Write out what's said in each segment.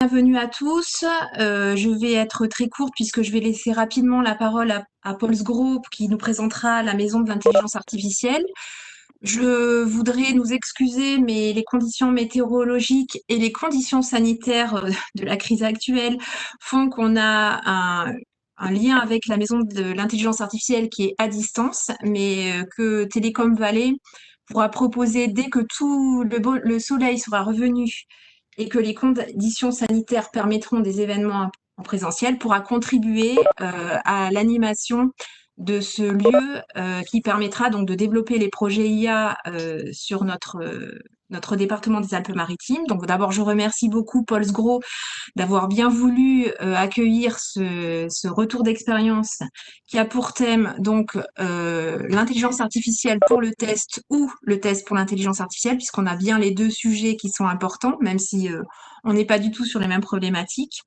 bienvenue à tous. Je vais être très courte puisque je vais laisser rapidement la parole à Paul Sgro qui nous présentera la Maison de l'intelligence artificielle. Je voudrais nous excuser, mais les conditions météorologiques et les conditions sanitaires de la crise actuelle font qu'on a un lien avec la Maison de l'intelligence artificielle qui est à distance, mais que Télécom Valley pourra proposer dès que le soleil sera revenu et que les conditions sanitaires permettront des événements en présentiel, pourra contribuer à l'animation de ce lieu qui permettra donc de développer les projets IA sur notre département des Alpes-Maritimes. Donc d'abord, je remercie beaucoup Paul Sgro d'avoir bien voulu accueillir ce retour d'expérience qui a pour thème donc l'intelligence artificielle pour le test ou le test pour l'intelligence artificielle, puisqu'on a bien les deux sujets qui sont importants, même si on n'est pas du tout sur les mêmes problématiques.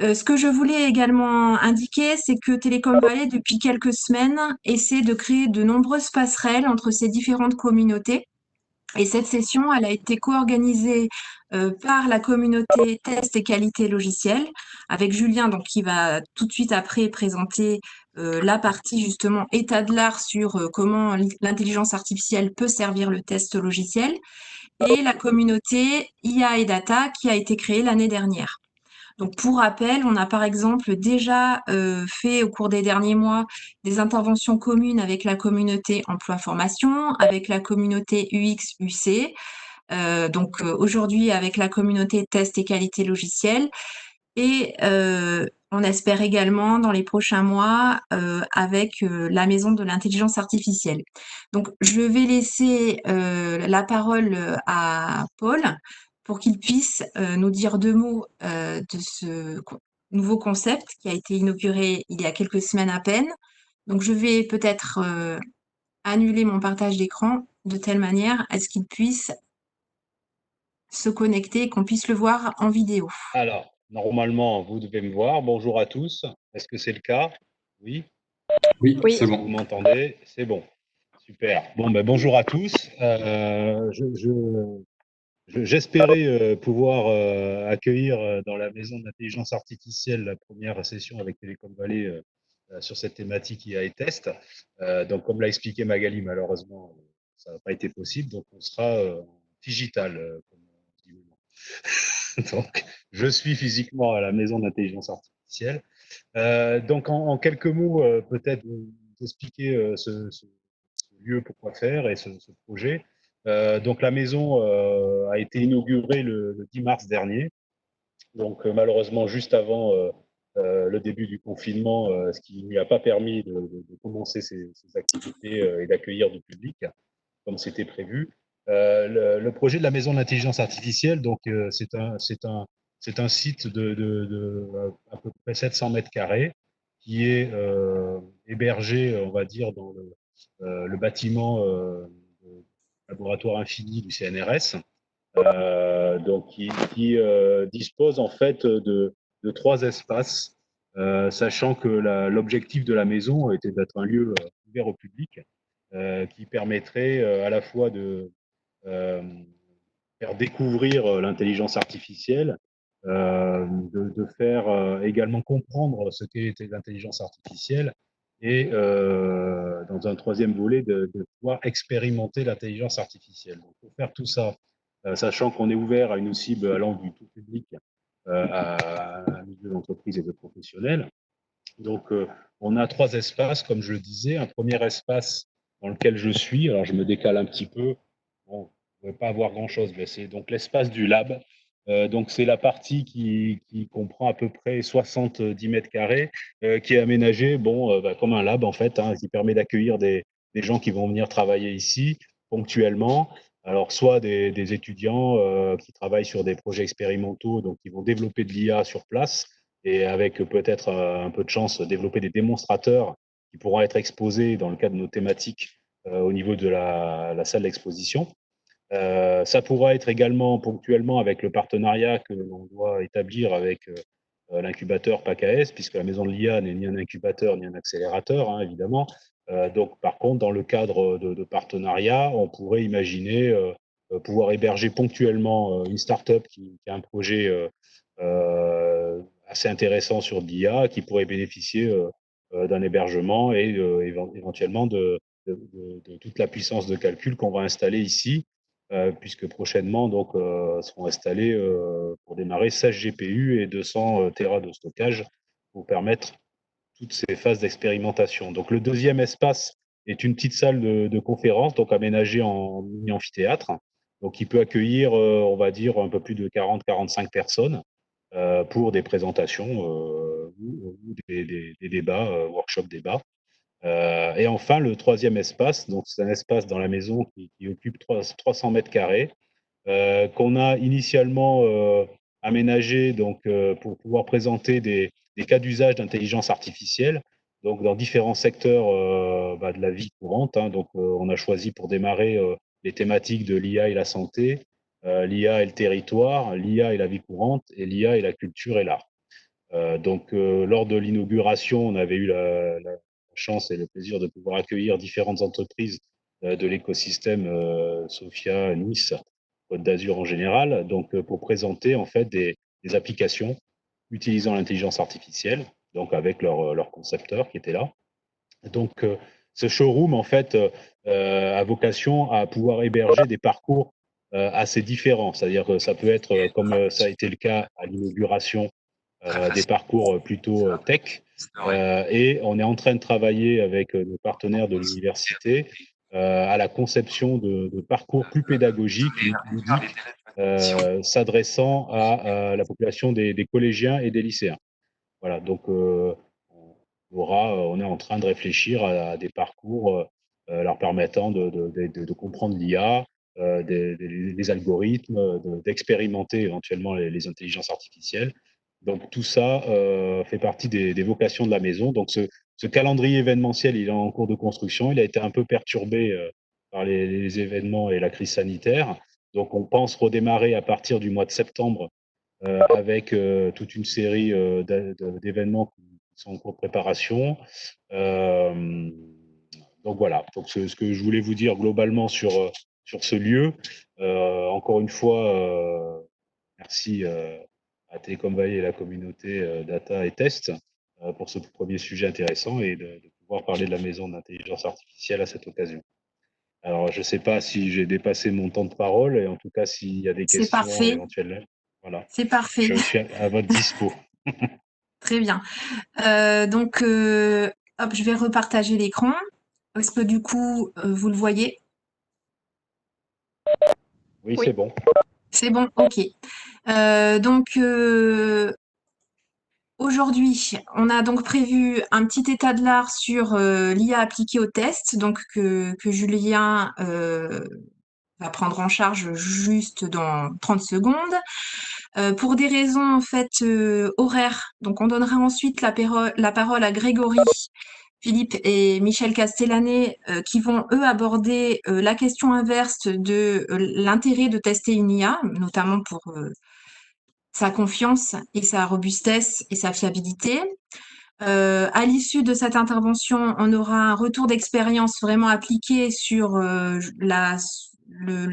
Ce que je voulais également indiquer, c'est que Télécom Valley, depuis quelques semaines, essaie de créer de nombreuses passerelles entre ces différentes communautés. Et cette session, elle a été co-organisée par la communauté test et qualité logicielle, avec Julien, donc qui va tout de suite après présenter la partie justement état de l'art sur comment l'intelligence artificielle peut servir le test logiciel, et la communauté IA et Data qui a été créée l'année dernière. Donc, pour rappel, on a par exemple déjà fait au cours des derniers mois des interventions communes avec la communauté emploi-formation, avec la communauté UX-UC, aujourd'hui avec la communauté test et qualité logicielle. Et on espère également dans les prochains mois avec la Maison de l'intelligence artificielle. Donc, je vais laisser la parole à Paul pour qu'il puisse nous dire deux mots de ce nouveau concept qui a été inauguré il y a quelques semaines à peine. Donc, je vais peut-être annuler mon partage d'écran de telle manière à ce qu'il puisse se connecter et qu'on puisse le voir en vidéo. Alors, normalement, vous devez me voir. Bonjour à tous. Est-ce que c'est le cas? Oui. Oui, Oui. c'est Est-ce que vous bon. m'entendez? C'est bon. Super. Bon, ben, bonjour à tous. J'espérais pouvoir accueillir dans la maison d'intelligence artificielle la première session avec Télécom Valley sur cette thématique IA et test. Donc, comme l'a expliqué Magali, malheureusement, ça n'a pas été possible. Donc, on sera en digital, comme on dit maintenant. Donc, je suis physiquement à la maison d'intelligence artificielle. Donc, en quelques mots, peut-être vous expliquer ce lieu, pourquoi faire et ce projet. Donc, la maison a été inaugurée le 10 mars dernier. Donc, malheureusement, juste avant le début du confinement, ce qui ne lui a pas permis de commencer ses activités et d'accueillir du public comme c'était prévu. Le projet de la maison de l'intelligence artificielle, donc c'est un site de à peu près 700 mètres carrés qui est hébergé, on va dire, dans le bâtiment laboratoire infini du CNRS, donc qui dispose en fait de trois espaces, sachant que l'objectif de la maison était d'être un lieu ouvert au public qui permettrait à la fois de euh, faire découvrir l'intelligence artificielle, de faire également comprendre ce qu'était l'intelligence artificielle et dans un troisième volet, de pouvoir expérimenter l'intelligence artificielle. Donc, pour faire tout ça, sachant qu'on est ouvert à une cible allant du tout public à un milieu d'entreprise et de professionnels, donc, on a trois espaces, comme je le disais. Un premier espace dans lequel je suis, alors je me décale un petit peu, bon, vous ne pouvez pas avoir grand-chose, mais c'est donc l'espace du lab. Donc, c'est la partie qui comprend à peu près 70 mètres carrés, qui est aménagée comme un lab, en fait, hein, qui permet d'accueillir des gens qui vont venir travailler ici ponctuellement. Alors, soit des étudiants qui travaillent sur des projets expérimentaux, donc qui vont développer de l'IA sur place, et avec peut-être un peu de chance, développer des démonstrateurs qui pourront être exposés dans le cadre de nos thématiques au niveau de la salle d'exposition. Ça pourra être également ponctuellement avec le partenariat que l'on doit établir avec l'incubateur PACAS, puisque la maison de l'IA n'est ni un incubateur ni un accélérateur, hein, évidemment. Donc, par contre, dans le cadre de partenariat, on pourrait imaginer pouvoir héberger ponctuellement une start-up qui a un projet assez intéressants sur l'IA qui pourraient bénéficier d'un hébergement et éventuellement de toute la puissance de calcul qu'on va installer ici, puisque prochainement donc seront installés pour démarrer 16 GPU et 200 Tera de stockage pour permettre toutes ces phases d'expérimentation. Donc le deuxième espace est une petite salle de conférence, donc aménagée en mini-amphithéâtre, donc qui peut accueillir, on va dire, un peu plus de 40-45 personnes pour des présentations ou des débats, workshops débats. Et enfin, le troisième espace, donc c'est un espace dans la maison qui occupe 300 mètres carrés, qu'on a initialement aménagé donc, pour pouvoir présenter des cas d'usage d'intelligence artificielle, donc dans différents secteurs de la vie courante. Hein. Donc, on a choisi pour démarrer les thématiques de l'IA et la santé, l'IA et le territoire, l'IA et la vie courante, et l'IA et la culture et l'art. Donc, lors de l'inauguration, on avait eu la chance et le plaisir de pouvoir accueillir différentes entreprises de l'écosystème Sophia, Nice, Côte d'Azur en général, donc pour présenter en fait des applications utilisant l'intelligence artificielle, donc avec leurs concepteurs qui étaient là. Donc, ce showroom en fait a vocation à pouvoir héberger des parcours assez différents, c'est-à-dire que ça peut être, comme ça a été le cas à l'inauguration, des parcours plutôt tech. Et on est en train de travailler avec nos partenaires de l'université à la conception de parcours plus pédagogiques, ludiques, s'adressant à la population des collégiens et des lycéens. Voilà, donc on est en train de réfléchir à des parcours leur permettant de comprendre l'IA, les algorithmes, d'expérimenter éventuellement les intelligences artificielles. Donc tout ça fait partie des vocations de la maison. Donc ce calendrier événementiel, il est en cours de construction. Il a été un peu perturbé par les événements et la crise sanitaire. Donc on pense redémarrer à partir du mois de septembre avec toute une série d'événements qui sont en cours de préparation. Donc voilà, donc ce que je voulais vous dire globalement sur ce lieu. Encore une fois, merci à Télécom Valley et la communauté Data et Test pour ce premier sujet intéressant et de pouvoir parler de la maison d'intelligence artificielle à cette occasion. Alors, je ne sais pas si j'ai dépassé mon temps de parole et en tout cas, s'il y a des C'est questions parfait, éventuelles, voilà, c'est parfait, je suis à votre dispo. très bien. Donc, hop, je vais repartager l'écran. Est-ce que du coup, vous le voyez? Oui, c'est bon. C'est bon, ok. Donc, aujourd'hui, on a donc prévu un petit état de l'art sur l'IA appliquée au test, donc que Julien va prendre en charge juste dans 30 secondes. Pour des raisons en fait horaires, donc on donnera ensuite la parole à Grégory, Philippe et Michel Castellanet qui vont eux aborder la question inverse de l'intérêt de tester une IA, notamment pour sa confiance et sa robustesse et sa fiabilité. À l'issue de cette intervention, on aura un retour d'expérience vraiment appliqué sur la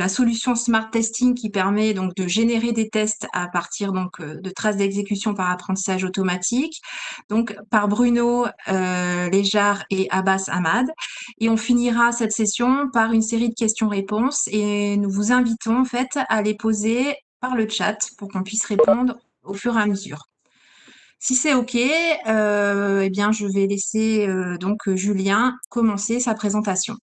solution Smart Testing qui permet donc de générer des tests à partir donc de traces d'exécution par apprentissage automatique, donc par Bruno Léjard et Abbas Ahmad. Et on finira cette session par une série de questions-réponses et nous vous invitons en fait à les poser par le chat pour qu'on puisse répondre au fur et à mesure. Si c'est OK, eh bien, je vais laisser donc Julien commencer sa présentation.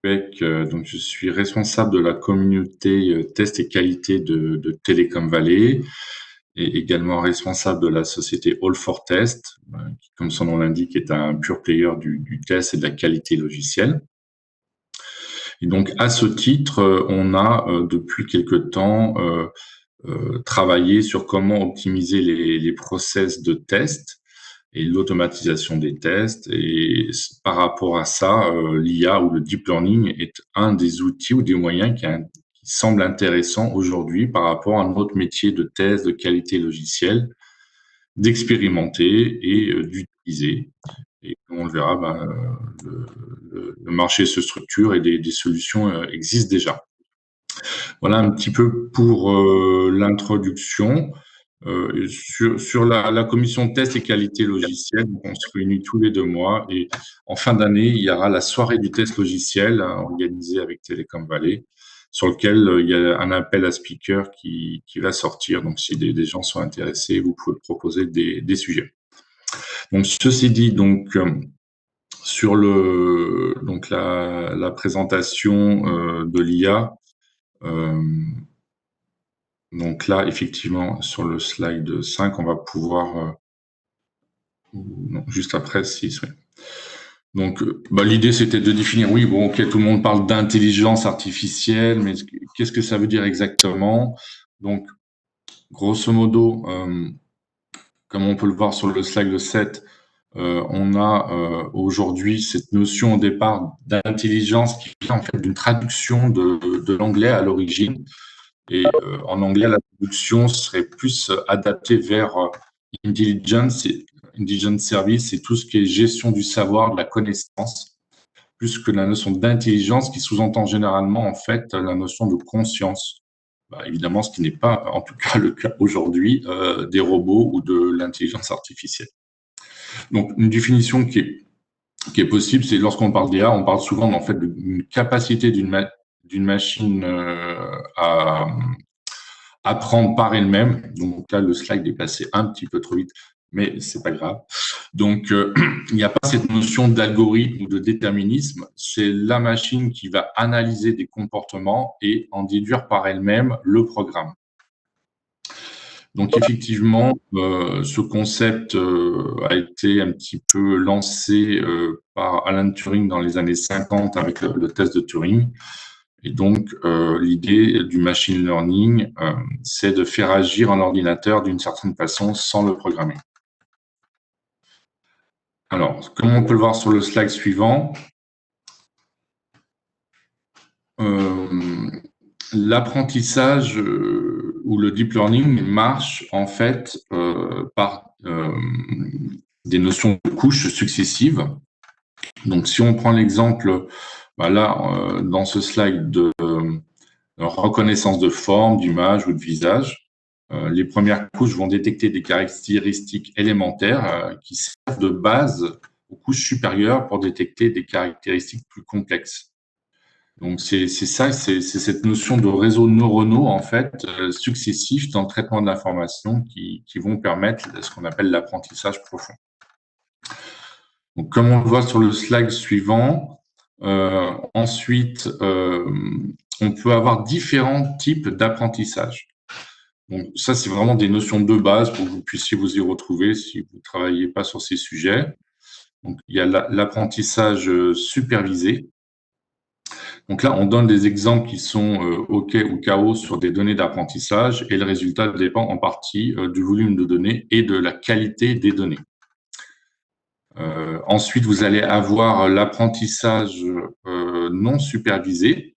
Donc je suis responsable de la communauté test et qualité de Telecom Valley et également responsable de la société All for Test, qui, comme son nom l'indique, est un pure player du test et de la qualité logicielle. Et donc, à ce titre, on a depuis quelque temps travaillé sur comment optimiser les process de test et l'automatisation des tests. Et par rapport à ça, l'IA ou le deep learning est un des outils ou des moyens qui semble intéressant aujourd'hui par rapport à notre métier de test de qualité logicielle, d'expérimenter et d'utiliser. Et comme on le verra, le marché se structure et des solutions existent déjà. Voilà un petit peu pour l'introduction. Sur la commission test et qualité logicielle, on se réunit tous les 2 mois et en fin d'année, il y aura la soirée du test logiciel organisée avec Telecom Valley, sur lequel il y a un appel à speaker qui va sortir. Donc, si des gens sont intéressés, vous pouvez proposer des sujets. Donc, ceci dit, donc sur la présentation de l'IA, donc là, effectivement, sur le slide 5, on va pouvoir... non, juste après, 6, oui. Donc, l'idée, c'était de définir, oui, bon, ok, tout le monde parle d'intelligence artificielle, mais qu'est-ce que ça veut dire exactement? Donc, grosso modo, comme on peut le voir sur le slide 7, on a aujourd'hui cette notion au départ d'intelligence qui vient en fait d'une traduction de l'anglais à l'origine. Et en anglais, la traduction serait plus adaptée vers intelligence service et tout ce qui est gestion du savoir, de la connaissance, plus que la notion d'intelligence qui sous-entend généralement en fait la notion de conscience. Évidemment, ce qui n'est pas, en tout cas, le cas aujourd'hui des robots ou de l'intelligence artificielle. Donc, une définition qui est possible, c'est lorsqu'on parle d'IA, on parle souvent en fait d'une capacité d'une machine à apprendre par elle-même. Donc là, le slide est passé un petit peu trop vite, mais c'est pas grave. Donc, il n'y a pas cette notion d'algorithme ou de déterminisme. C'est la machine qui va analyser des comportements et en déduire par elle-même le programme. Donc, effectivement, ce concept a été un petit peu lancé par Alan Turing dans les années 50 avec le test de Turing. Et donc, l'idée du machine learning, c'est de faire agir un ordinateur d'une certaine façon sans le programmer. Alors, comme on peut le voir sur le slide suivant, l'apprentissage ou le deep learning marche en fait par des notions de couches successives. Donc, si on prend l'exemple, là, dans ce slide de reconnaissance de forme, d'image ou de visage, les premières couches vont détecter des caractéristiques élémentaires qui servent de base aux couches supérieures pour détecter des caractéristiques plus complexes. Donc, c'est cette notion de réseaux neuronaux, en fait, successifs dans le traitement de l'information qui vont permettre ce qu'on appelle l'apprentissage profond. Donc, comme on le voit sur le slide suivant, ensuite, on peut avoir différents types d'apprentissage. Donc, ça, c'est vraiment des notions de base pour que vous puissiez vous y retrouver si vous ne travaillez pas sur ces sujets. Donc, il y a l'apprentissage supervisé. Donc là, on donne des exemples qui sont OK ou KO sur des données d'apprentissage et le résultat dépend en partie du volume de données et de la qualité des données. Ensuite, vous allez avoir l'apprentissage non supervisé.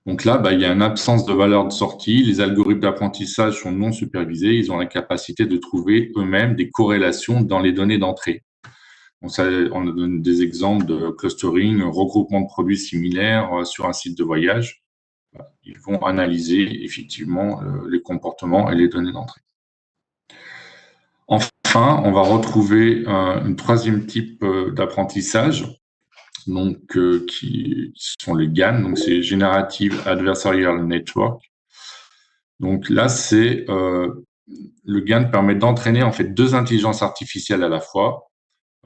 Donc là, il y a une absence de valeur de sortie. Les algorithmes d'apprentissage sont non supervisés. Ils ont la capacité de trouver eux-mêmes des corrélations dans les données d'entrée. Donc ça, on donne des exemples de clustering, regroupement de produits similaires sur un site de voyage. Ils vont analyser effectivement les comportements et les données d'entrée. Enfin, on va retrouver un troisième type d'apprentissage, donc qui sont les GAN, donc c'est Generative Adversarial Network. Donc là, c'est le GAN permet d'entraîner en fait deux intelligences artificielles à la fois.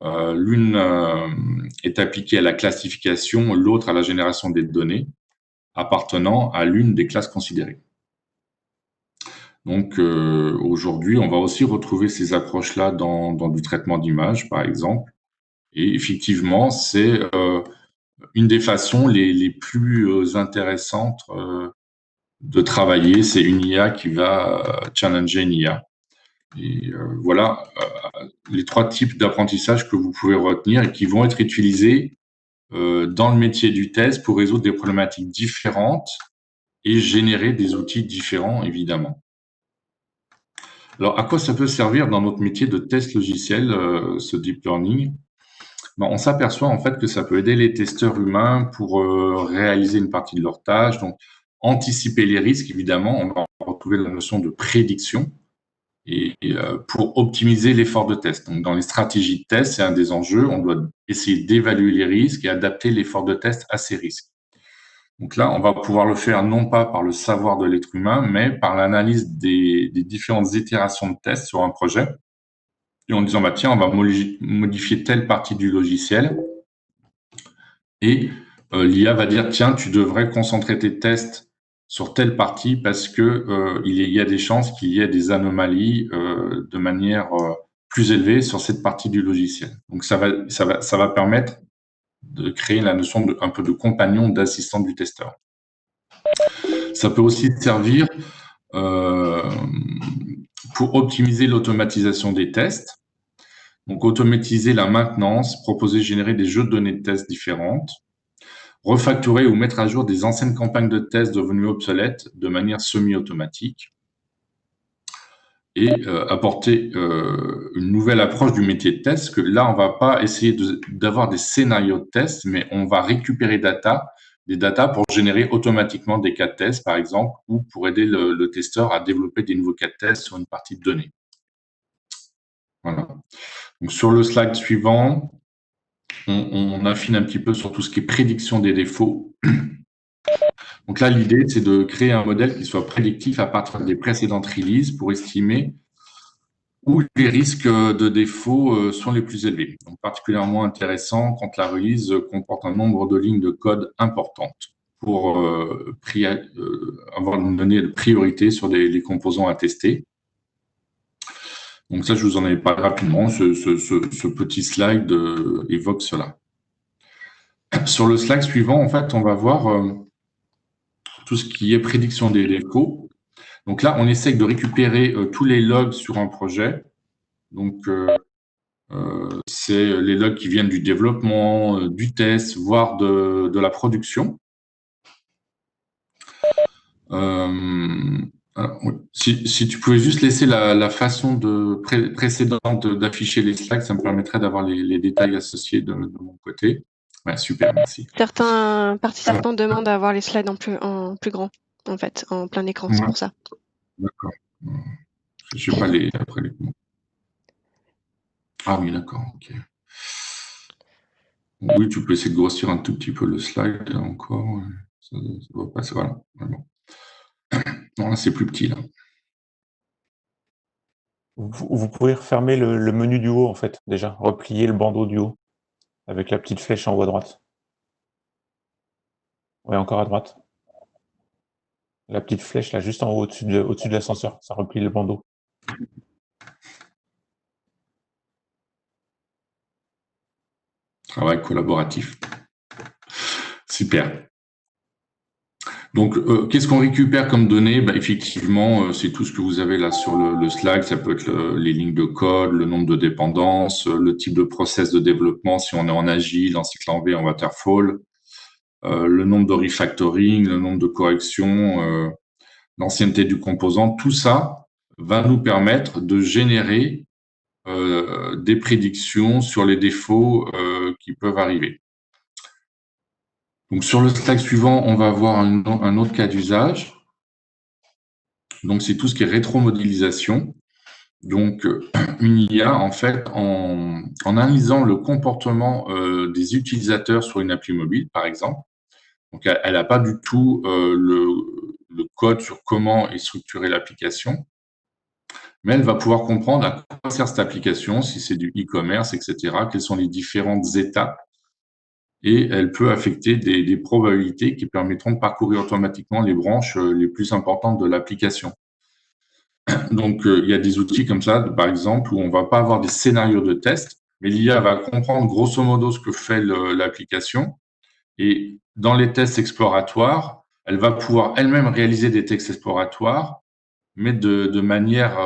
L'une est appliquée à la classification, l'autre à la génération des données appartenant à l'une des classes considérées. Donc aujourd'hui, on va aussi retrouver ces approches-là dans du traitement d'images, par exemple. Et effectivement, c'est une des façons les plus intéressantes de travailler. C'est une IA qui va challenger une IA. Et voilà les trois types d'apprentissage que vous pouvez retenir et qui vont être utilisés dans le métier du test pour résoudre des problématiques différentes et générer des outils différents, évidemment. Alors, à quoi ça peut servir dans notre métier de test logiciel, ce deep learning? Ben, on s'aperçoit en fait que ça peut aider les testeurs humains pour réaliser une partie de leur tâche, donc anticiper les risques, évidemment. On va retrouver la notion de prédiction et pour optimiser l'effort de test. Donc, dans les stratégies de test, c'est un des enjeux. On doit essayer d'évaluer les risques et adapter l'effort de test à ces risques. Donc là, on va pouvoir le faire non pas par le savoir de l'être humain, mais par l'analyse des différentes itérations de test sur un projet. Et en disant, bah, tiens, on va modifier telle partie du logiciel. Et l'IA va dire, tiens, tu devrais concentrer tes tests sur telle partie parce que il y a des chances qu'il y ait des anomalies de manière plus élevée sur cette partie du logiciel. Donc ça va permettre de créer la notion un peu de compagnon, d'assistant du testeur. Ça peut aussi servir pour optimiser l'automatisation des tests. Donc, automatiser la maintenance, proposer, générer des jeux de données de tests différentes, refactorer ou mettre à jour des anciennes campagnes de tests devenues obsolètes de manière semi-automatique et apporter une nouvelle approche du métier de test, que là, on va pas essayer d'avoir des scénarios de test, mais on va récupérer des data pour générer automatiquement des cas de test, par exemple, ou pour aider le testeur à développer des nouveaux cas de test sur une partie de données. Voilà. Donc, sur le slide suivant, on affine un petit peu sur tout ce qui est prédiction des défauts. Donc là, l'idée, c'est de créer un modèle qui soit prédictif à partir des précédentes releases pour estimer où les risques de défaut sont les plus élevés. Donc, particulièrement intéressant quand la release comporte un nombre de lignes de code importantes pour avoir une donnée de priorité sur les composants à tester. Donc ça, je vous en avais parlé rapidement. Ce petit slide évoque cela. Sur le slide suivant, en fait, on va voir tout ce qui est prédiction des défauts. Donc là, on essaie de récupérer tous les logs sur un projet. Donc, c'est les logs qui viennent du développement, du test, voire de la production. Si tu pouvais juste laisser la façon précédente d'afficher les slides, ça me permettrait d'avoir les détails associés de mon côté. Ouais, super, merci. Certains participants demandent à avoir les slides en plus grand, en fait, en plein écran, c'est pour ça. D'accord. Je sais pas après les. Ah oui, d'accord, ok. Oui, tu peux essayer de grossir un tout petit peu le slide encore. Ça va passer, voilà. Bon. Non, là, c'est plus petit, là. Vous pouvez refermer le menu du haut, en fait, déjà. Replier le bandeau du haut avec la petite flèche en haut à droite. Oui, encore à droite. La petite flèche, là, juste en haut, au-dessus de l'ascenseur. Ça replie le bandeau. Travail collaboratif. Super. Donc, qu'est-ce qu'on récupère comme données? Effectivement, c'est tout ce que vous avez là sur le slide. Ça peut être les lignes de code, le nombre de dépendances, le type de process de développement, si on est en agile, en cycle en V, en waterfall, le nombre de refactoring, le nombre de corrections, l'ancienneté du composant. Tout ça va nous permettre de générer des prédictions sur les défauts qui peuvent arriver. Donc, sur le slide suivant, on va voir un autre cas d'usage. Donc, c'est tout ce qui est rétromodélisation. Donc, une IA, en fait, en analysant le comportement des utilisateurs sur une appli mobile, par exemple. Donc, elle n'a pas du tout le code sur comment est structurée l'application, mais elle va pouvoir comprendre à quoi sert cette application, si c'est du e-commerce, etc., quelles sont les différentes étapes. Et elle peut affecter des probabilités qui permettront de parcourir automatiquement les branches les plus importantes de l'application. Donc, il y a des outils comme ça, par exemple, où on ne va pas avoir des scénarios de test, mais l'IA va comprendre grosso modo ce que fait l'application. Et dans les tests exploratoires, elle va pouvoir elle-même réaliser des tests exploratoires, mais de manière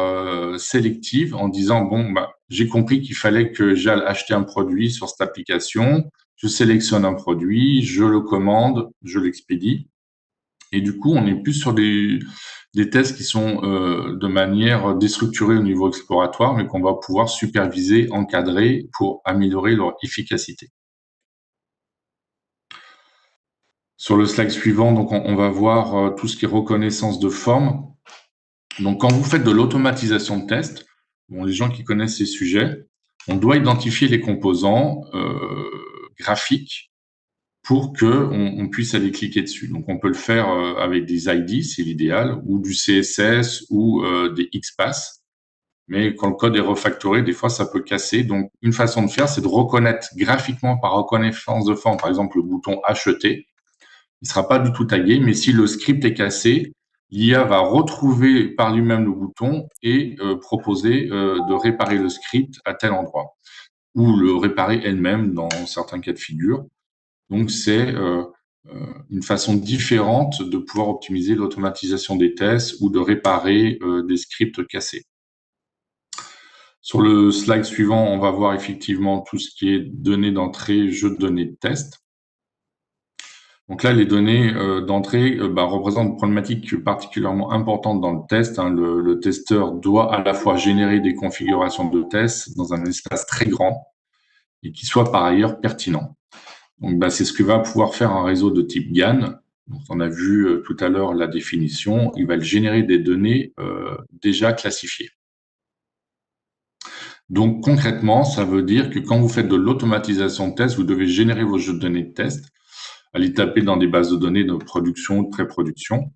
sélective, en disant, bon, j'ai compris qu'il fallait que j'aille acheter un produit sur cette application. Je sélectionne un produit, je le commande, je l'expédie. Et du coup, on est plus sur des tests qui sont de manière déstructurée au niveau exploratoire, mais qu'on va pouvoir superviser, encadrer pour améliorer leur efficacité. Sur le slide suivant, donc on va voir tout ce qui est reconnaissance de forme. Donc, quand vous faites de l'automatisation de test, bon, les gens qui connaissent ces sujets, on doit identifier les composants graphiques pour qu'on puisse aller cliquer dessus. Donc, on peut le faire avec des ID, c'est l'idéal, ou du CSS ou des XPath. Mais quand le code est refactoré, des fois, ça peut casser. Donc, une façon de faire, c'est de reconnaître graphiquement par reconnaissance de forme, par exemple, le bouton acheter. Il ne sera pas du tout tagué, mais si le script est cassé, l'IA va retrouver par lui-même le bouton et proposer de réparer le script à tel endroit, ou le réparer elle-même dans certains cas de figure. Donc, c'est une façon différente de pouvoir optimiser l'automatisation des tests ou de réparer des scripts cassés. Sur le slide suivant, on va voir effectivement tout ce qui est données d'entrée, jeux de données de test. Donc là, les données d'entrée représentent une problématique particulièrement importante dans le test. Hein. Le testeur doit à la fois générer des configurations de tests dans un espace très grand et qui soit par ailleurs pertinent. Donc, c'est ce que va pouvoir faire un réseau de type GAN. Donc, on a vu tout à l'heure la définition. Il va générer des données déjà classifiées. Donc, concrètement, ça veut dire que quand vous faites de l'automatisation de test, vous devez générer vos jeux de données de test, aller taper dans des bases de données de production, de pré-production.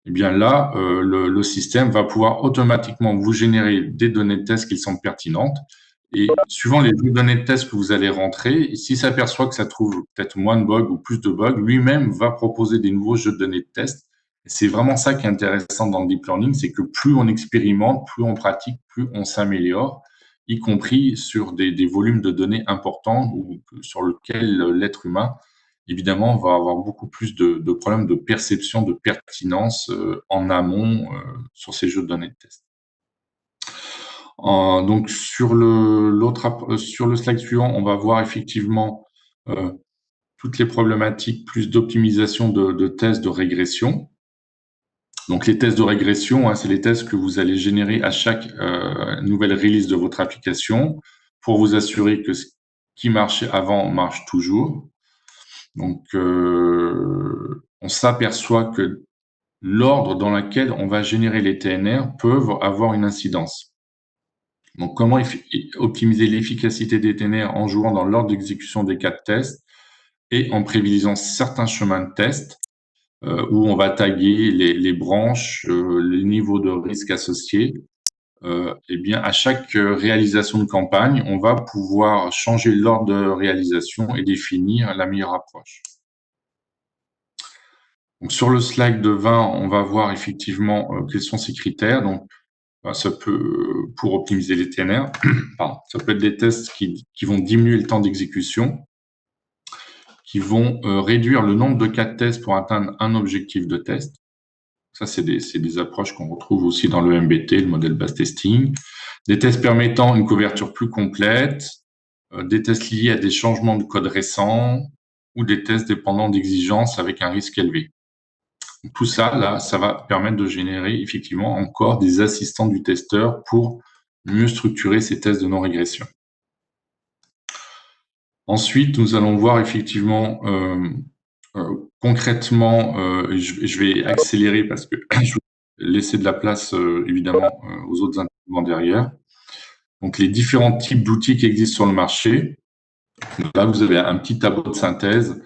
Et bien là, le système va pouvoir automatiquement vous générer des données de test qui sont pertinentes. Et suivant les données de test que vous allez rentrer, s'il s'aperçoit que ça trouve peut-être moins de bugs ou plus de bugs, lui-même va proposer des nouveaux jeux de données de test. C'est vraiment ça qui est intéressant dans le deep learning, c'est que plus on expérimente, plus on pratique, plus on s'améliore, y compris sur des volumes de données importants ou sur lesquels l'être humain, évidemment, va avoir beaucoup plus de problèmes de perception, de pertinence en amont sur ces jeux de données de test. Donc, sur le slide suivant, on va voir effectivement toutes les problématiques plus d'optimisation de tests de régression. Donc, les tests de régression, hein, c'est les tests que vous allez générer à chaque nouvelle release de votre application pour vous assurer que ce qui marchait avant marche toujours. Donc, on s'aperçoit que l'ordre dans lequel on va générer les TNR peuvent avoir une incidence. Donc, comment optimiser l'efficacité des TNR en jouant dans l'ordre d'exécution des cas de test et en prévisant certains chemins de test où on va taguer les branches, les niveaux de risque associés. Eh bien, à chaque réalisation de campagne, on va pouvoir changer l'ordre de réalisation et définir la meilleure approche. Donc, sur le slide de 20, on va voir effectivement quels sont ces critères. Donc, ça peut, pour optimiser les TNR, ça peut être des tests qui vont diminuer le temps d'exécution, qui vont réduire le nombre de cas de test pour atteindre un objectif de test. Ça, c'est des approches qu'on retrouve aussi dans le MBT, le modèle base testing. Des tests permettant une couverture plus complète, des tests liés à des changements de code récents ou des tests dépendants d'exigences avec un risque élevé. Tout ça, là, ça va permettre de générer effectivement encore des assistants du testeur pour mieux structurer ces tests de non-régression. Ensuite, nous allons voir effectivement concrètement, je vais accélérer parce que je vais laisser de la place évidemment aux autres intervenants derrière. Donc, les différents types d'outils qui existent sur le marché. Là, vous avez un petit tableau de synthèse.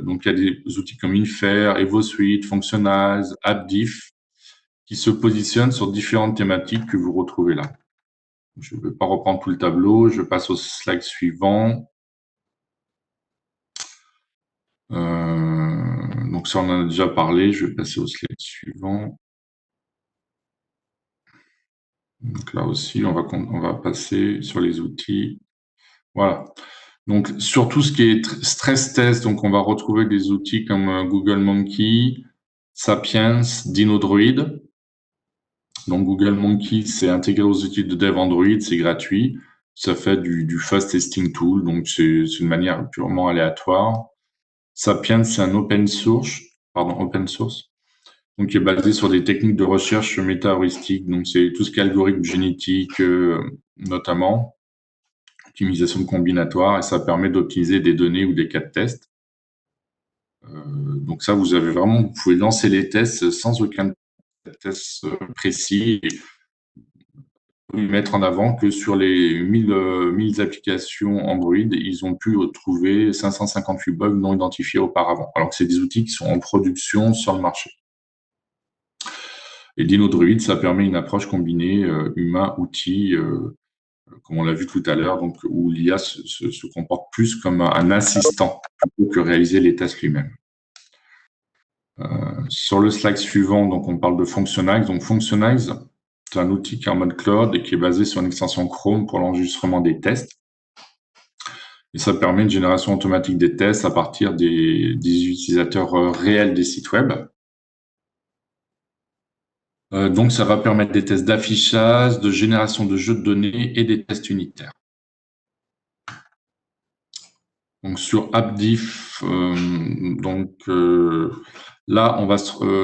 Donc, il y a des outils comme Infer, EvoSuite, Functionalize, AppDiff, qui se positionnent sur différentes thématiques que vous retrouvez là. Je ne vais pas reprendre tout le tableau, je passe au slide suivant. Donc, ça, on en a déjà parlé, je vais passer au slide suivant. Donc, là aussi, on va passer sur les outils. Voilà. Donc, sur tout ce qui est stress test, donc on va retrouver des outils comme Google Monkey, Sapiens, DynoDroid. Donc, Google Monkey, c'est intégré aux outils de dev Android, c'est gratuit. Ça fait du fast testing tool, donc c'est une manière purement aléatoire. Sapiens, c'est un open source. donc qui est basé sur des techniques de recherche méta-heuristique. Donc, c'est tout ce qui est algorithme génétique, notamment, optimisation de combinatoire, et ça permet d'optimiser des données ou des cas de test. Donc ça, vous pouvez lancer les tests sans aucun test précis, et mettre en avant que sur les 1000 applications Android, ils ont pu trouver 558 bugs non identifiés auparavant, alors que c'est des outils qui sont en production sur le marché. Et DinoDruid, ça permet une approche combinée humain-outil, comme on l'a vu tout à l'heure, donc où l'IA se comporte plus comme un assistant plutôt que réaliser les tests lui-même. Sur le slide suivant, donc on parle de Functionize. Donc Functionize, c'est un outil qui est en mode cloud et qui est basé sur une extension Chrome pour l'enregistrement des tests. Et ça permet une génération automatique des tests à partir des utilisateurs réels des sites web. Donc ça va permettre des tests d'affichage, de génération de jeux de données et des tests unitaires. Donc sur AppDiff, là,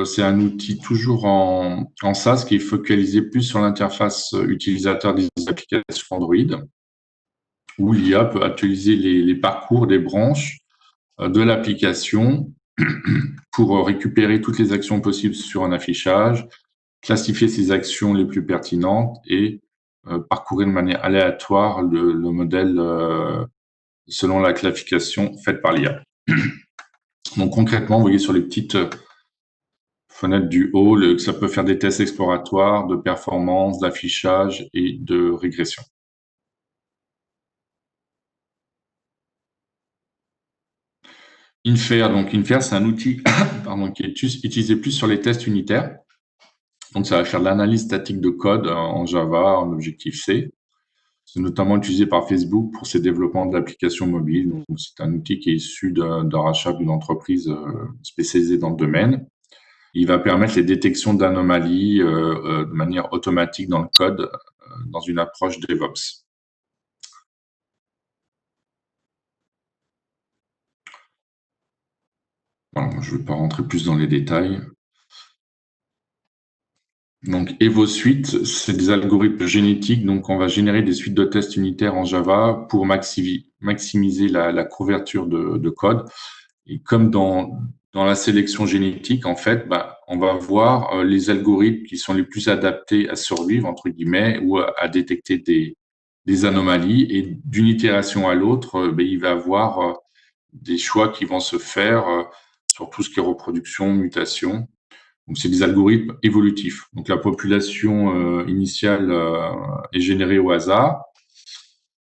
c'est un outil toujours en SaaS qui est focalisé plus sur l'interface utilisateur des applications Android, où l'IA peut actualiser les parcours des branches de l'application pour récupérer toutes les actions possibles sur un affichage, classifier ces actions les plus pertinentes et parcourir de manière aléatoire le modèle selon la classification faite par l'IA. Donc concrètement, vous voyez sur les petites fenêtres du haut que ça peut faire des tests exploratoires de performance, d'affichage et de régression. Infer, c'est un outil qui est utilisé plus sur les tests unitaires. Donc ça va faire de l'analyse statique de code en Java, en Objective-C. C'est notamment utilisé par Facebook pour ses développements d'applications mobiles. Donc, c'est un outil qui est issu d'un rachat d'une entreprise spécialisée dans le domaine. Il va permettre les détections d'anomalies de manière automatique dans le code dans une approche DevOps. Voilà, je ne vais pas rentrer plus dans les détails. Donc, EvoSuite, c'est des algorithmes génétiques. Donc, on va générer des suites de tests unitaires en Java pour maximiser la couverture de code. Et comme dans la sélection génétique, en fait, on va voir les algorithmes qui sont les plus adaptés à survivre, entre guillemets, ou à détecter des anomalies. Et d'une itération à l'autre, il va y avoir des choix qui vont se faire sur tout ce qui est reproduction, mutation. Donc, c'est des algorithmes évolutifs. Donc, la population initiale est générée au hasard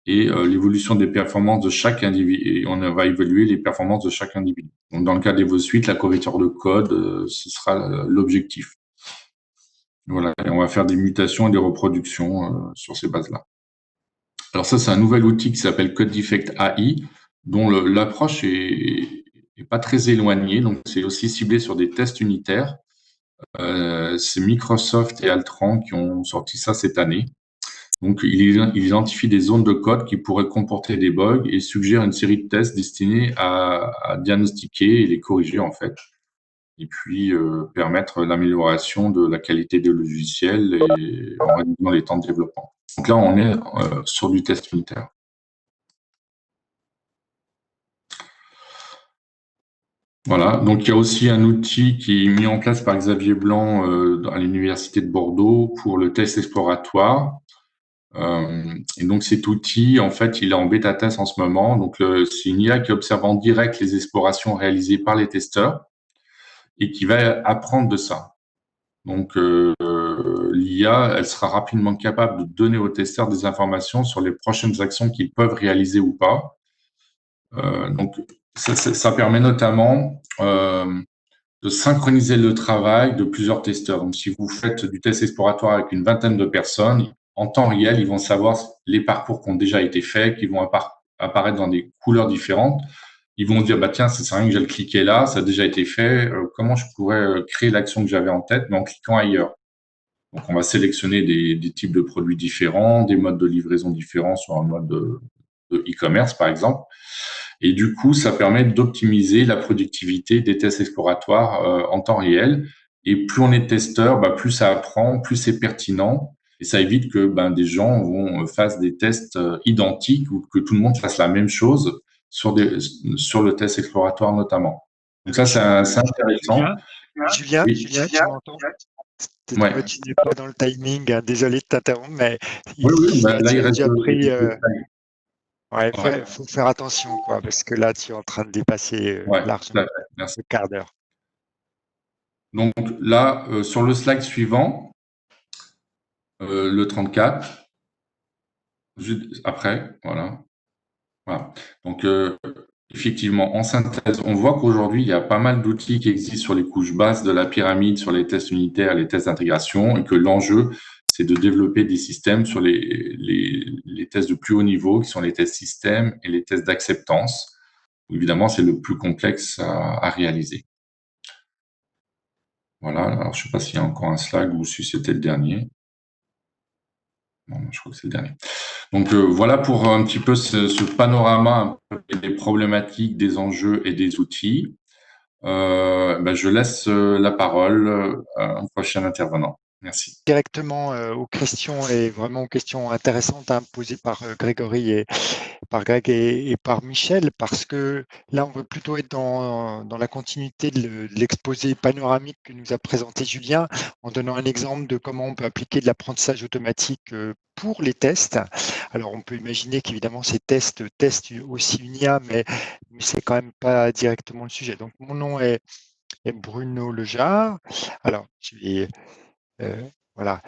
et l'évolution des performances de chaque individu. Et on va évaluer les performances de chaque individu. Donc, dans le cas d'EvoSuite, la couverture de code, ce sera l'objectif. Voilà. Et on va faire des mutations et des reproductions sur ces bases-là. Alors ça, c'est un nouvel outil qui s'appelle CodeDefect AI, dont l'approche est pas très éloignée. Donc, c'est aussi ciblé sur des tests unitaires. C'est Microsoft et Altran qui ont sorti ça cette année. Donc, il identifie des zones de code qui pourraient comporter des bugs et suggère une série de tests destinés à diagnostiquer et les corriger, en fait. Et puis, permettre l'amélioration de la qualité des logiciels et en réduisant les temps de développement. Donc là, on est sur du test unitaire. Voilà, donc il y a aussi un outil qui est mis en place par Xavier Blanc à l'Université de Bordeaux pour le test exploratoire. Et donc cet outil, en fait, il est en bêta test en ce moment. Donc c'est une IA qui observe en direct les explorations réalisées par les testeurs et qui va apprendre de ça. Donc l'IA, elle sera rapidement capable de donner aux testeurs des informations sur les prochaines actions qu'ils peuvent réaliser ou pas. Donc ça permet notamment de synchroniser le travail de plusieurs testeurs. Donc, si vous faites du test exploratoire avec une vingtaine de personnes, en temps réel, ils vont savoir les parcours qui ont déjà été faits, qui vont apparaître dans des couleurs différentes. Ils vont dire, tiens, ça sert à rien que j'ai cliqué là, ça a déjà été fait. Comment je pourrais créer l'action que j'avais en tête, mais en cliquant ailleurs? Donc, on va sélectionner des types de produits différents, des modes de livraison différents sur un mode de e-commerce, par exemple. Et du coup, ça permet d'optimiser la productivité des tests exploratoires en temps réel Et plus on est testeur, plus ça apprend, plus c'est pertinent. Et ça évite que des gens fassent des tests identiques ou que tout le monde fasse la même chose sur le test exploratoire notamment. Donc ça, c'est intéressant. Julien, Oui. Julien, tu m'entends? Ouais. Moi, tu n'es pas dans le timing, hein. Désolé de t'interrompre, mais Oui, là, là, tu il as reste déjà pris. Ouais. Faut faire attention, quoi, parce que là, tu es en train de dépasser largement Merci. le quart d'heure. Donc là, sur le slide suivant, le 34, après, voilà. Donc, effectivement, en synthèse, on voit qu'aujourd'hui, il y a pas mal d'outils qui existent sur les couches basses de la pyramide, sur les tests unitaires, les tests d'intégration, et que l'enjeu, c'est de développer des systèmes sur les tests de plus haut niveau, qui sont les tests systèmes et les tests d'acceptance. Évidemment, c'est le plus complexe à réaliser. Voilà, alors je ne sais pas s'il y a encore un slide ou si c'était le dernier. Non, je crois que c'est le dernier. Donc voilà pour un petit peu ce panorama des problématiques, des enjeux et des outils. Je laisse la parole à un prochain intervenant. Merci. Directement aux questions et vraiment aux questions intéressantes posées par Grégory et par Greg et par Michel, parce que là, on veut plutôt être dans la continuité de l'exposé panoramique que nous a présenté Julien, en donnant un exemple de comment on peut appliquer de l'apprentissage automatique pour les tests. Alors, on peut imaginer qu'évidemment, ces tests testent aussi une IA, mais c'est quand même pas directement le sujet. Donc, mon nom est Bruno Lejard. Alors, voilà.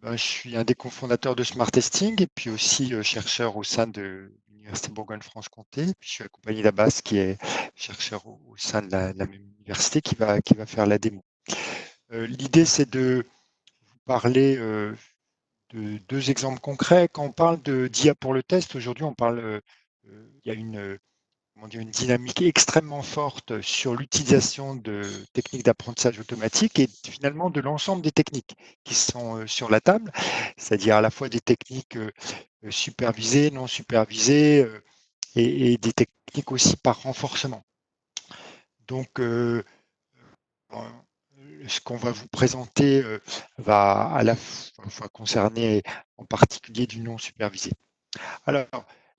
Je suis un des cofondateurs de Smart Testing et puis aussi chercheur au sein de l'Université Bourgogne-Franche-Comté. Puis je suis accompagné d'Abbas qui est chercheur au sein de la même université qui va faire la démo. L'idée, c'est de vous parler de deux exemples concrets. Quand on parle d'IA pour le test, aujourd'hui, on parle, il y a une dynamique extrêmement forte sur l'utilisation de techniques d'apprentissage automatique et finalement de l'ensemble des techniques qui sont sur la table, c'est-à-dire à la fois des techniques supervisées, non supervisées et des techniques aussi par renforcement. Donc, ce qu'on va vous présenter va à la fois concerner en particulier du non supervisé. Alors,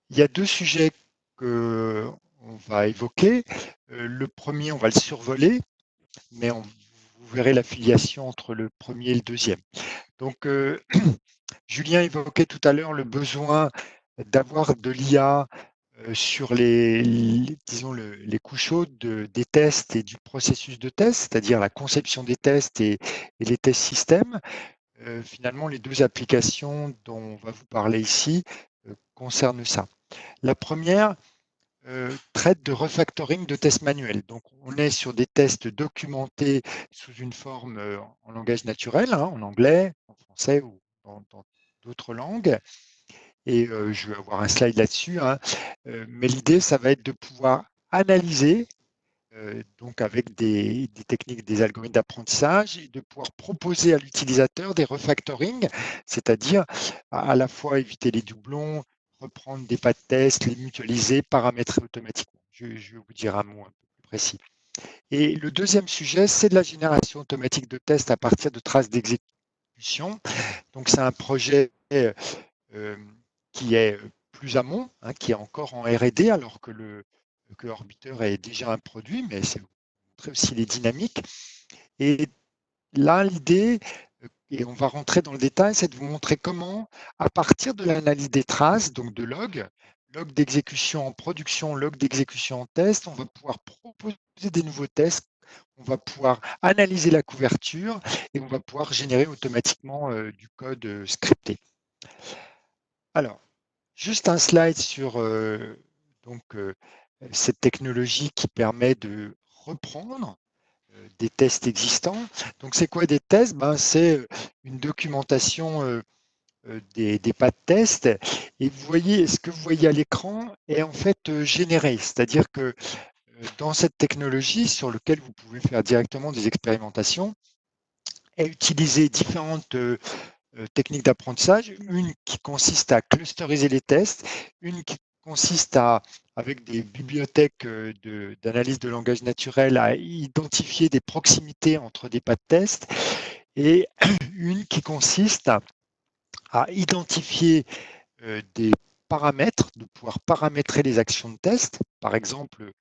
il y a deux sujets que on va évoquer. Le premier, on va le survoler, mais vous verrez l'affiliation entre le premier et le deuxième. Donc, Julien évoquait tout à l'heure le besoin d'avoir de l'IA sur disons les couches hautes des tests et du processus de test, c'est-à-dire la conception des tests et les tests systèmes. Finalement, les deux applications dont on va vous parler ici concernent ça. La première traite de refactoring de tests manuels. Donc, on est sur des tests documentés sous une forme en langage naturel, en anglais, en français ou dans d'autres langues. Et je vais avoir un slide là-dessus. Mais l'idée, ça va être de pouvoir analyser, donc avec des techniques, des algorithmes d'apprentissage, et de pouvoir proposer à l'utilisateur des refactoring, c'est-à-dire à la fois éviter les doublons, reprendre des pas de test, les mutualiser, paramétrer automatiquement. Je vais vous dire un mot un peu plus précis. Et le deuxième sujet, c'est de la génération automatique de tests à partir de traces d'exécution. Donc, c'est un projet qui est plus amont, qui est encore en R&D, alors que Orbiter est déjà un produit, mais c'est montrer aussi les dynamiques. Et là, l'idée, et on va rentrer dans le détail, c'est de vous montrer comment, à partir de l'analyse des traces, donc de log d'exécution en production, log d'exécution en test, on va pouvoir proposer des nouveaux tests, on va pouvoir analyser la couverture et on va pouvoir générer automatiquement du code scripté. Alors, juste un slide sur cette technologie qui permet de reprendre des tests existants. Donc, c'est quoi des tests? C'est une documentation des pas de test. Et vous voyez, ce que vous voyez à l'écran est en fait généré. C'est-à-dire que dans cette technologie sur laquelle vous pouvez faire directement des expérimentations et utiliser différentes techniques d'apprentissage, une qui consiste à clusteriser les tests, une qui consiste avec des bibliothèques d'analyse de langage naturel, à identifier des proximités entre des pas de test, et une qui consiste à identifier des paramètres, de pouvoir paramétrer les actions de test, par exemple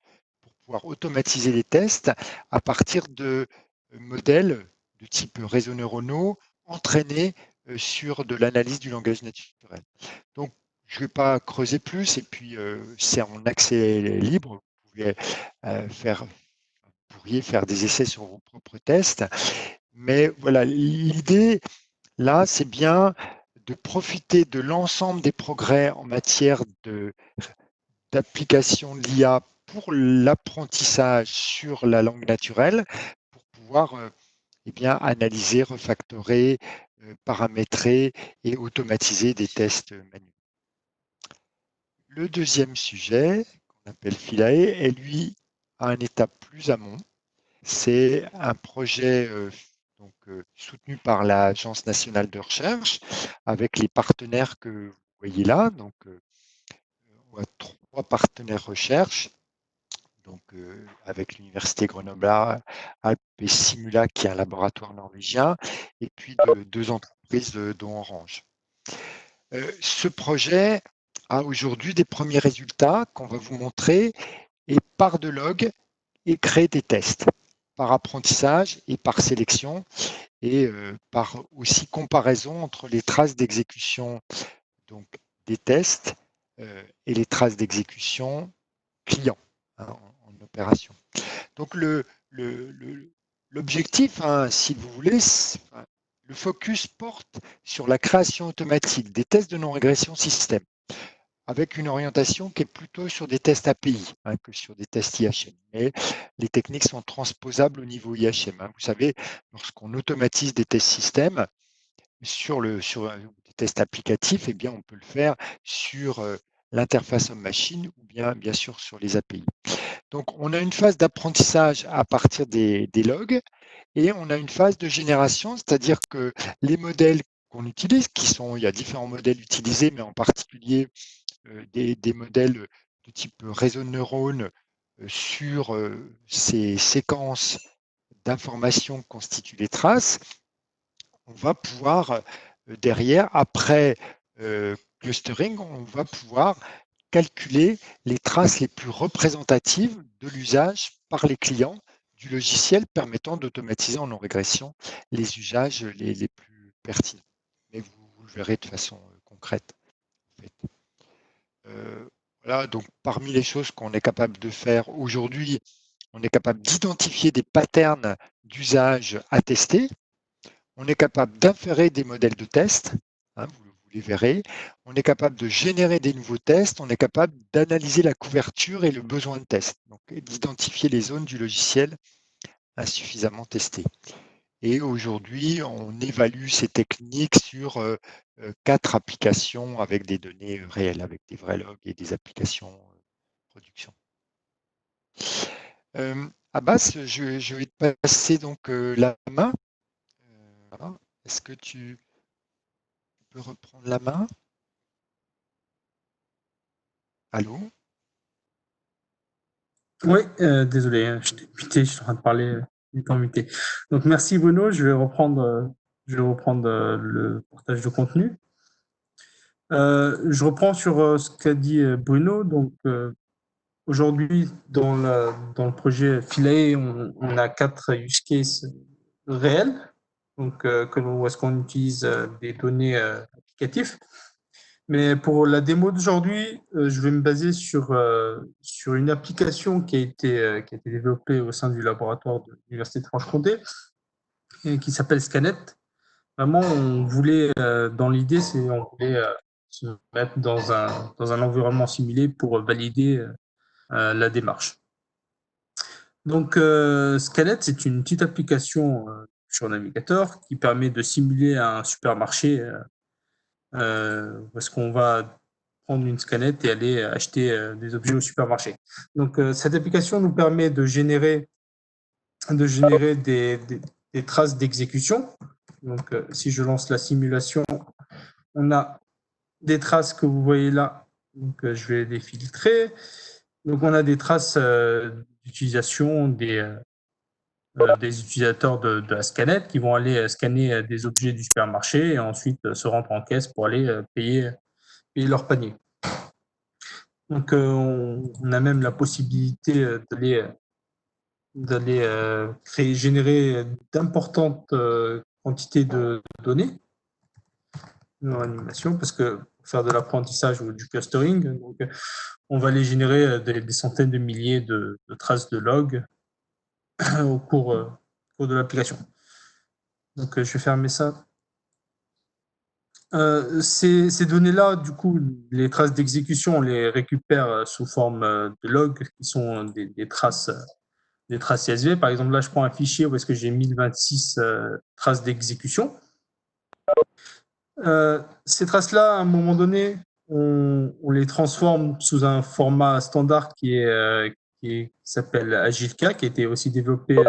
pour pouvoir automatiser les tests à partir de modèles de type réseaux neuronaux entraînés sur de l'analyse du langage naturel. Donc, je ne vais pas creuser plus, et puis c'est en accès libre, vous pourriez faire des essais sur vos propres tests. Mais voilà, l'idée, là, c'est bien de profiter de l'ensemble des progrès en matière d'application de l'IA pour l'apprentissage sur la langue naturelle, pour pouvoir analyser, refactorer, paramétrer et automatiser des tests manuels. Le deuxième sujet, qu'on appelle Philae, est lui à un étape plus amont. C'est un projet soutenu par l'Agence nationale de recherche, avec les partenaires que vous voyez là. Donc, on a 3 partenaires recherche, avec l'Université Grenoble-Alpes et Simula, qui est un laboratoire norvégien, et puis 2 entreprises dont Orange. Ce projet a aujourd'hui des premiers résultats qu'on va vous montrer, et part de log et crée des tests par apprentissage et par sélection, et par aussi comparaison entre les traces d'exécution des tests et les traces d'exécution client en opération. Donc l'objectif, si vous voulez, le focus porte sur la création automatique des tests de non-régression système, avec une orientation qui est plutôt sur des tests API que sur des tests IHM. Mais les techniques sont transposables au niveau IHM. Vous savez, lorsqu'on automatise des tests système sur des tests applicatifs, eh bien, on peut le faire sur l'interface homme-machine ou bien sûr sur les API. Donc, on a une phase d'apprentissage à partir des logs, et on a une phase de génération, c'est-à-dire que les modèles qu'on utilise, il y a différents modèles utilisés, mais en particulier des modèles de type réseau de neurones sur ces séquences d'informations que constituent les traces. On va pouvoir derrière, après clustering, on va pouvoir calculer les traces les plus représentatives de l'usage par les clients du logiciel, permettant d'automatiser en non-régression les usages les plus pertinents. Mais vous le verrez de façon concrète. En fait. Voilà, donc parmi les choses qu'on est capable de faire aujourd'hui, on est capable d'identifier des patterns d'usage à tester. On est capable d'inférer des modèles de tests, vous les verrez. On est capable de générer des nouveaux tests. On est capable d'analyser la couverture et le besoin de test, donc d'identifier les zones du logiciel insuffisamment testées. Et aujourd'hui, on évalue ces techniques sur 4 applications avec des données réelles, avec des vrais logs et des applications production. Abbas, je vais te passer donc la main. Voilà. Est-ce que tu peux reprendre la main? Allô? Oui, désolé, je t'ai muté, je suis en train de parler du temps muté. Donc merci Bruno, je vais reprendre le partage de contenu. Je reprends sur ce qu'a dit Bruno. Donc aujourd'hui, dans le projet Philae, on a 4 use cases réels, donc où est-ce qu'on utilise des données applicatives. Mais pour la démo d'aujourd'hui, je vais me baser sur une application qui a été développée au sein du laboratoire de l'Université de Franche-Comté et qui s'appelle Scanet. Vraiment, on voulait, dans l'idée, on voulait se mettre dans un environnement simulé pour valider la démarche. Donc, Scanet, c'est une petite application sur navigateur qui permet de simuler un supermarché parce qu'on va prendre une scanette et aller acheter des objets au supermarché. Donc, cette application nous permet de générer des traces d'exécution. Donc, si je lance la simulation, on a des traces que vous voyez là Donc, je vais les filtrer. Donc, on a des traces d'utilisation des utilisateurs de la scanette qui vont aller scanner des objets du supermarché et ensuite se rendre en caisse pour aller payer leur panier. Donc, on a même la possibilité d'aller générer d'importantes quantités de données dans l'animation, parce que pour faire de l'apprentissage ou du clustering, donc, on va aller générer des centaines de milliers de traces de log au cours de l'application. Donc, je vais fermer ça. Ces données-là, du coup, les traces d'exécution, on les récupère sous forme de log, qui sont des traces CSV. Par exemple, là, je prends un fichier où est-ce que j'ai 1026 traces d'exécution. Ces traces-là, à un moment donné, on les transforme sous un format standard qui s'appelle AgileK, qui a été aussi développé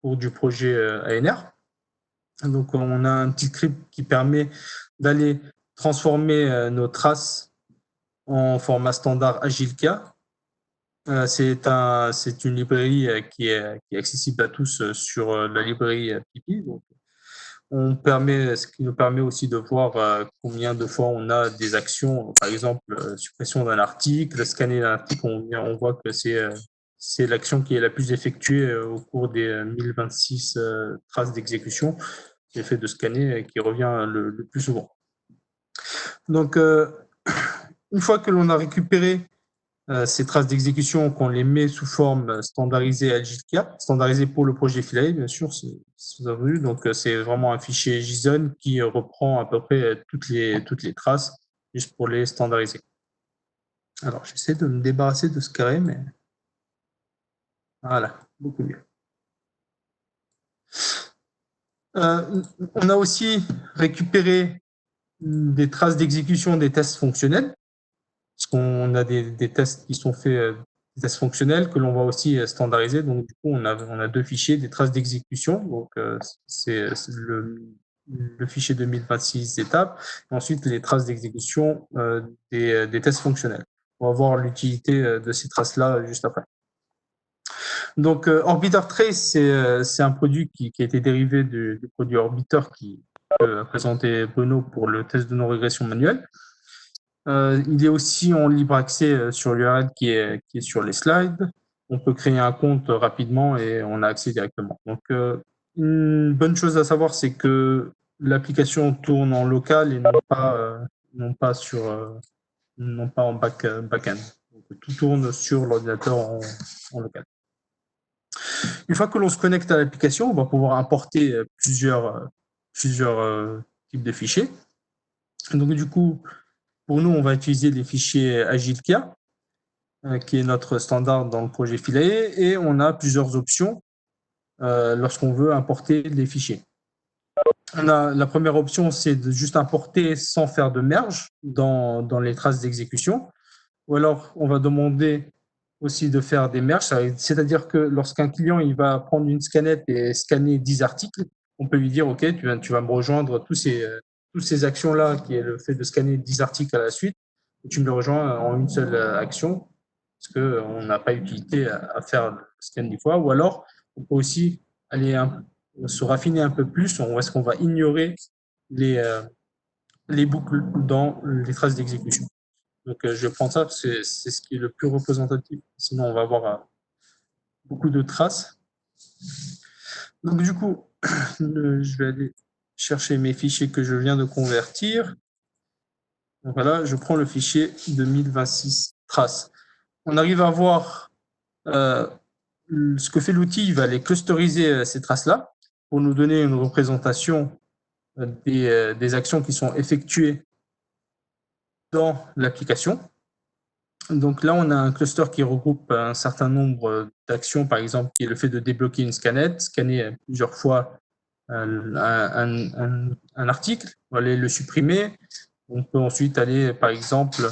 pour du projet ANR. Donc, on a un petit script qui permet d'aller transformer nos traces en format standard AgileK. C'est une librairie qui est accessible à tous sur la librairie Pipi. Donc, ce qui nous permet aussi de voir combien de fois on a des actions, par exemple suppression d'un article, scanner d'un article, on voit que c'est l'action qui est la plus effectuée au cours des 1026 traces d'exécution. C'est le fait de scanner qui revient le plus souvent. Donc, une fois que l'on a récupéré ces traces d'exécution, qu'on les met sous forme standardisée AgileK, standardisée pour le projet Philae, bien sûr, si vous avez vu. Donc, c'est vraiment un fichier JSON qui reprend à peu près toutes les traces, juste pour les standardiser. Alors, j'essaie de me débarrasser de ce carré, mais voilà, beaucoup mieux. On a aussi récupéré des traces d'exécution des tests fonctionnels, parce qu'on a des tests qui sont faits, des tests fonctionnels que l'on va aussi standardiser. Donc, du coup, on a deux fichiers, des traces d'exécution. Donc, c'est le fichier 2026 étapes. Et ensuite, les traces d'exécution des tests fonctionnels. On va voir l'utilité de ces traces-là juste après. Donc, Orbiter Trace, c'est un produit qui a été dérivé du produit Orbiter qui a présenté Bruno pour le test de non-régression manuelle. Il est aussi en libre accès sur l'URL qui est sur les slides. On peut créer un compte rapidement et on a accès directement. Donc, une bonne chose à savoir, c'est que l'application tourne en local et non pas en back-end. Donc, tout tourne sur l'ordinateur en local. Une fois que l'on se connecte à l'application, on va pouvoir importer plusieurs types de fichiers. Donc, du coup, pour nous, on va utiliser les fichiers AgileK, qui est notre standard dans le projet Philae, et on a plusieurs options lorsqu'on veut importer les fichiers. La première option, c'est de juste importer sans faire de merge dans les traces d'exécution. Ou alors, on va demander aussi de faire des merges, c'est-à-dire que lorsqu'un client il va prendre une scannette et scanner 10 articles, on peut lui dire, OK, tu vas me rejoindre toutes ces actions-là, qui est le fait de scanner 10 articles à la suite, et tu me les rejoins en une seule action, parce qu'on n'a pas utilité à faire le scan 10 fois. Ou alors, on peut aussi aller se raffiner un peu plus, ou est-ce qu'on va ignorer les boucles dans les traces d'exécution. Donc, je prends ça, c'est ce qui est le plus représentatif. Sinon, on va avoir beaucoup de traces. Donc, du coup, je vais aller chercher mes fichiers que je viens de convertir. Donc, voilà, je prends le fichier 2026 traces. On arrive à voir ce que fait l'outil. Il va aller clusteriser ces traces-là pour nous donner une représentation des actions qui sont effectuées dans l'application. Donc là, on a un cluster qui regroupe un certain nombre d'actions, par exemple, qui est le fait de débloquer une scannette, scanner plusieurs fois un article, on va aller le supprimer. On peut ensuite aller, par exemple,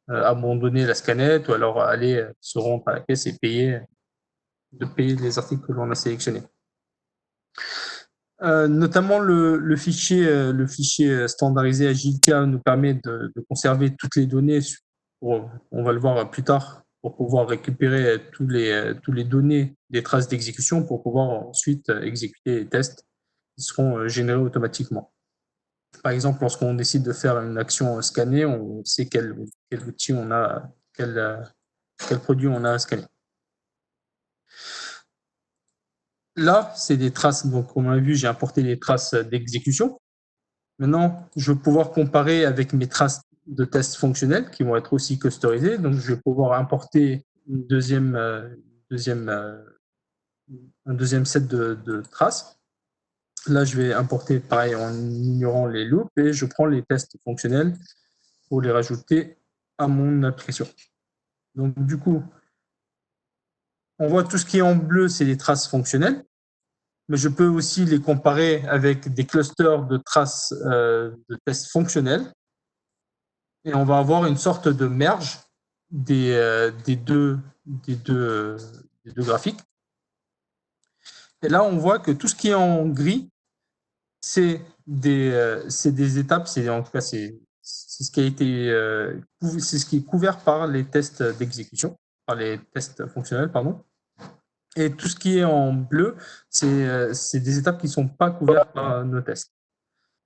abandonner la scannette ou alors aller se rendre à la caisse et payer les articles que l'on a sélectionnés. Notamment le fichier standardisé AgileK nous permet de conserver toutes les données on va le voir plus tard, pour pouvoir récupérer tous les données des traces d'exécution pour pouvoir ensuite exécuter les tests qui seront générés automatiquement. Par exemple, lorsqu'on décide de faire une action scanner, on sait quel outil on a, quel produit on a à scanner. Là, c'est des traces, donc comme on a vu, j'ai importé les traces d'exécution. Maintenant, je vais pouvoir comparer avec mes traces de tests fonctionnels qui vont être aussi clusterisées. Donc, je vais pouvoir importer un deuxième set de traces. Là, je vais importer pareil en ignorant les loops et je prends les tests fonctionnels pour les rajouter à mon application. Donc, du coup, on voit tout ce qui est en bleu, c'est les traces fonctionnelles, mais je peux aussi les comparer avec des clusters de traces de tests fonctionnels et on va avoir une sorte de merge des deux graphiques. Et là, on voit que tout ce qui est en gris, c'est des étapes, en tout cas, c'est ce qui a été, c'est ce qui est couvert par les tests d'exécution, par les tests fonctionnels, pardon. Et tout ce qui est en bleu, c'est des étapes qui ne sont pas couvertes par nos tests.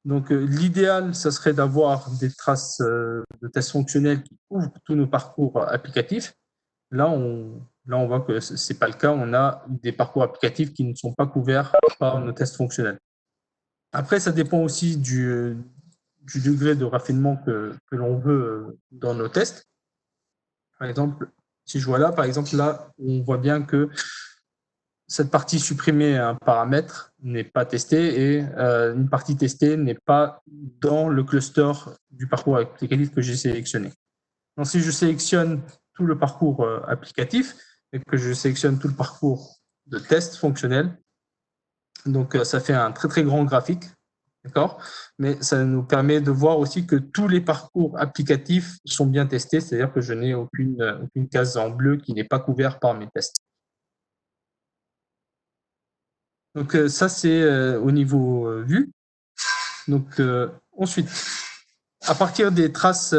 Donc, l'idéal, ça serait d'avoir des traces de tests fonctionnels qui couvrent tous nos parcours applicatifs. Là, on voit que ce n'est pas le cas. On a des parcours applicatifs qui ne sont pas couverts par nos tests fonctionnels. Après, ça dépend aussi du degré de raffinement que l'on veut dans nos tests. Par exemple, si je vois là, par exemple, là, on voit bien que cette partie supprimée un paramètre n'est pas testée et une partie testée n'est pas dans le cluster du parcours applicatif que j'ai sélectionné. Donc, si je sélectionne tout le parcours applicatif et que je sélectionne tout le parcours de test fonctionnel, donc ça fait un très très grand graphique, d'accord? Mais ça nous permet de voir aussi que tous les parcours applicatifs sont bien testés, c'est-à-dire que je n'ai aucune case en bleu qui n'est pas couverte par mes tests. Donc ça, c'est au niveau vue. Donc ensuite, à partir des traces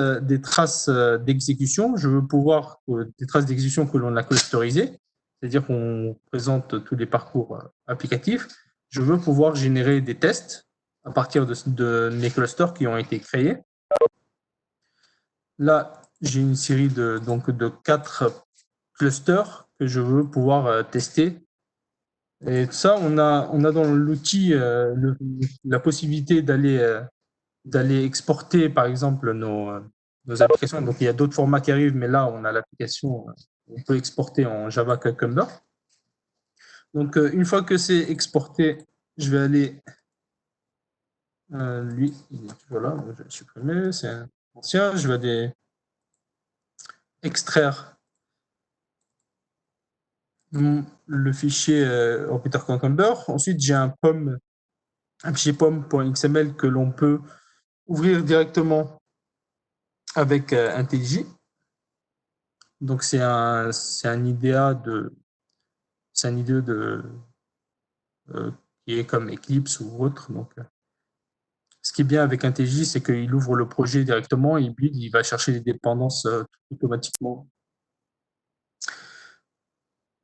d'exécution, je veux pouvoir des traces d'exécution que l'on a clusterisées, c'est-à-dire qu'on présente tous les parcours applicatifs. Je veux pouvoir générer des tests à partir de mes clusters qui ont été créés. Là, j'ai une série de 4 clusters que je veux pouvoir tester. Et ça, on a dans l'outil la possibilité d'aller exporter, par exemple, nos applications. Donc, il y a d'autres formats qui arrivent, mais là, on a l'application, on peut exporter en Java Cucumber. Donc, une fois que c'est exporté, je vais aller... lui, voilà, je vais le supprimer, c'est un ancien. Je vais aller extraire le fichier Repeater Cucumber. Ensuite, j'ai un fichier pom.xml que l'on peut ouvrir directement avec IntelliJ. Donc, c'est un IDEA qui est comme Eclipse ou autre. Donc, ce qui est bien avec IntelliJ, c'est qu'il ouvre le projet directement, il va chercher les dépendances automatiquement.